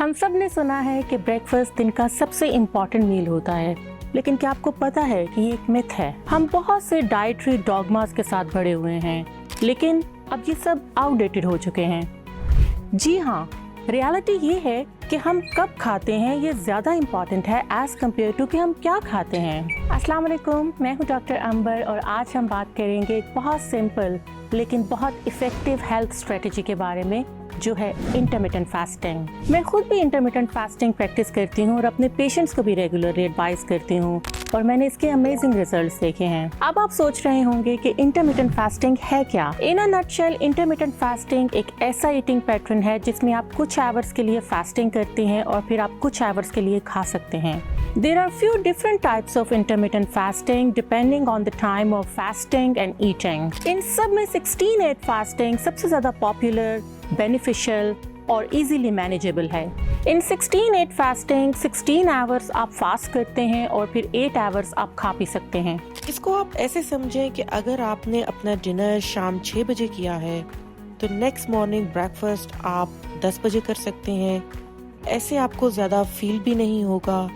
हम सब ने सुना है कि ब्रेकफास्ट दिन का सबसे इम्पोर्टेंट मील होता है, लेकिन क्या आपको पता है कि ये एक मिथ है। हम बहुत से डाइटरी डॉगमास के साथ बड़े हुए हैं, लेकिन अब ये सब आउटडेटेड हो चुके हैं। जी हाँ, रियलिटी ये है कि हम कब खाते हैं ये ज़्यादा इम्पॉर्टेंट है एज कम्पेयर टू कि हम क्या खाते हैं। अस्सलाम वालेकुम, मैं हूँ डॉक्टर अंबर और आज हम बात करेंगे एक बहुत सिंपल लेकिन बहुत इफ़ेक्टिव हेल्थ स्ट्रेटजी के बारे में, जो है इंटरमिटेंट फास्टिंग। मैं खुद भी इंटरमिटेंट फास्टिंग प्रैक्टिस करती हूँ और अपने पेशेंट्स को भी रेगुलरली एडवाइस करती हूँ और मैंने इसके अमेजिंग रिजल्ट्स देखे हैं। अब आप सोच रहे होंगे कि इंटरमिटेंट फास्टिंग है क्या। इन अ नटशेल, इंटरमिटेंट फास्टिंग एक ऐसा ईटिंग पैटर्न है जिसमें आप कुछ आवर्स के लिए फास्टिंग करते हैं और फिर आप कुछ आवर्स के लिए खा सकते हैं। There are few different types of intermittent fasting depending on the time of fasting and eating. इन सब में 16/8 फास्टिंग सबसे ज़्यादा पॉपुलर, बेनिफिशियल और इजीली मैनेजेबल है। इन 16/8 फास्टिंग 16 आवर्स आप फास्ट करते हैं और फिर 8 आवर्स आप खा पी सकते हैं। इसको आप ऐसे समझें कि अगर आपने अपना डिनर शाम 6 बजे किया है तो नेक्स्ट मॉर्निंग ब्रेकफास्ट आप 10 बजे कर सकते हैं। ऐसे आपको ज़्यादा फील भी नहीं होगा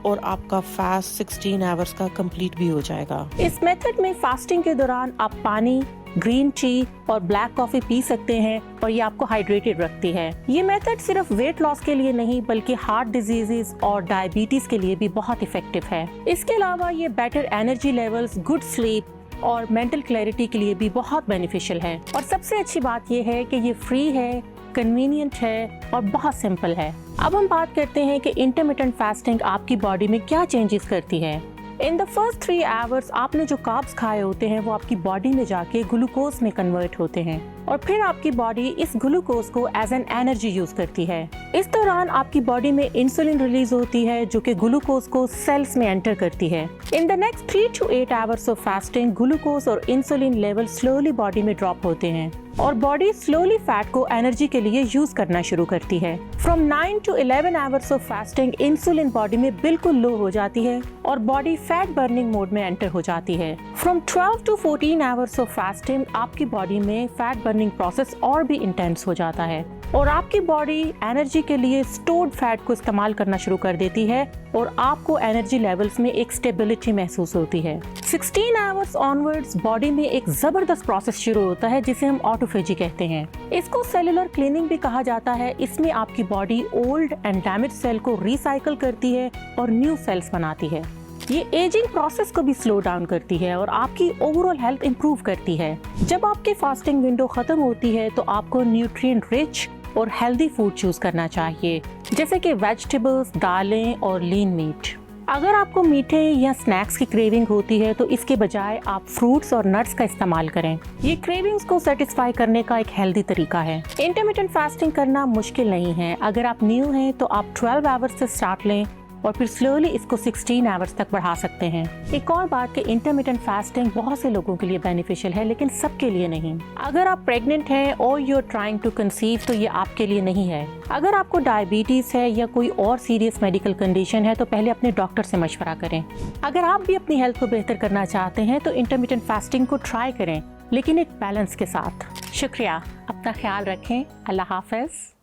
और आपका फास्ट 16 आवर्स का कंप्लीट भी हो जाएगा। इस मेथड में फास्टिंग के दौरान आप पानी, ग्रीन टी और ब्लैक कॉफी पी सकते हैं और ये आपको हाइड्रेटेड रखती है। ये मेथड सिर्फ वेट लॉस के लिए नहीं बल्कि हार्ट डिजीजेस और डायबिटीज के लिए भी बहुत इफेक्टिव है। इसके अलावा ये better energy levels, good sleep और मेंटल क्लैरिटी के लिए भी बहुत बेनिफिशियल है। और सबसे अच्छी बात ये है कि ये फ्री है, कन्वीनियंट है और बहुत सिंपल है। अब हम बात करते हैं कि इंटरमिटेंट फास्टिंग आपकी बॉडी में क्या चेंजेस करती है। इन द फर्स्ट 3 आवर्स आपने जो कार्ब्स खाए होते हैं वो आपकी बॉडी में जाके ग्लूकोज में कन्वर्ट होते हैं और फिर आपकी बॉडी इस ग्लूकोज को एज एन एनर्जी यूज करती है। इस दौरान आपकी बॉडी में इंसुलिन रिलीज होती है जो कि ग्लूकोज को सेल्स में एंटर करती है। In the next 3 to 8 hours of fasting glucose और इंसुलिन लेवल स्लोली बॉडी में ड्रॉप होते हैं और बॉडी स्लोली फैट को एनर्जी के लिए यूज करना शुरू करती है। From 9 to 11 hours of fasting insulin body में बिल्कुल लो हो जाती है और बॉडी फैट बर्निंग मोड में एंटर हो जाती है। From 12 to 14 hours of fasting आपकी बॉडी में फैट बर्निंग प्रोसेस और भी इंटेंस हो जाता है और आपकी बॉडी एनर्जी के लिए स्टोर्ड फैट को इस्तेमाल करना शुरू कर देती है और आपको एनर्जी लेवल्स में एक स्टेबिलिटी महसूस होती है। 16 आवर्स ऑनवर्ड्स बॉडी में एक जबरदस्त प्रोसेस शुरू होता है जिसे हम ऑटोफेजी कहते हैं। इसको सेलुलर क्लीनिंग भी कहा जाता है। इसमें आपकी body old and damage cell को रिसाइकल करती है और न्यू सेल्स बनाती है। ये एजिंग प्रोसेस को भी स्लो डाउन करती है और आपकी ओवरऑल हेल्थ इंप्रूव करती है। जब आपकी फास्टिंग विंडो खत्म होती है तो आपको न्यूट्रिएंट रिच और हेल्दी फूड चूज करना चाहिए, जैसे कि वेजिटेबल्स, दालें और लीन मीट। अगर आपको मीठे या स्नैक्स की क्रेविंग होती है तो इसके बजाय आप फ्रूट्स और नट्स का इस्तेमाल करें। ये क्रेविंग्स को सेटिस्फाई करने का एक हेल्दी तरीका है। इंटरमिटेंट फास्टिंग करना मुश्किल नहीं है। अगर आप न्यू हैं तो आप 12 आवर्स से स्टार्ट लें और फिर स्लोली इसको 16 आवर्स तक बढ़ा सकते हैं। एक और बात कि इंटरमिटेंट फास्टिंग बहुत से लोगों के लिए बेनिफिशियल है लेकिन सबके लिए नहीं। अगर आप प्रेग्नेंट हैं और you are trying to conceive तो ये आपके लिए नहीं है। अगर आपको डायबिटीज है या कोई और सीरियस मेडिकल कंडीशन है तो पहले अपने डॉक्टर से मशवरा करें। अगर आप भी अपनी हेल्थ को बेहतर करना चाहते हैं तो इंटरमिटेंट फास्टिंग को ट्राई करें, लेकिन एक बैलेंस के साथ। शुक्रिया, अपना ख्याल रखें। अल्लाह हाफ़िज़।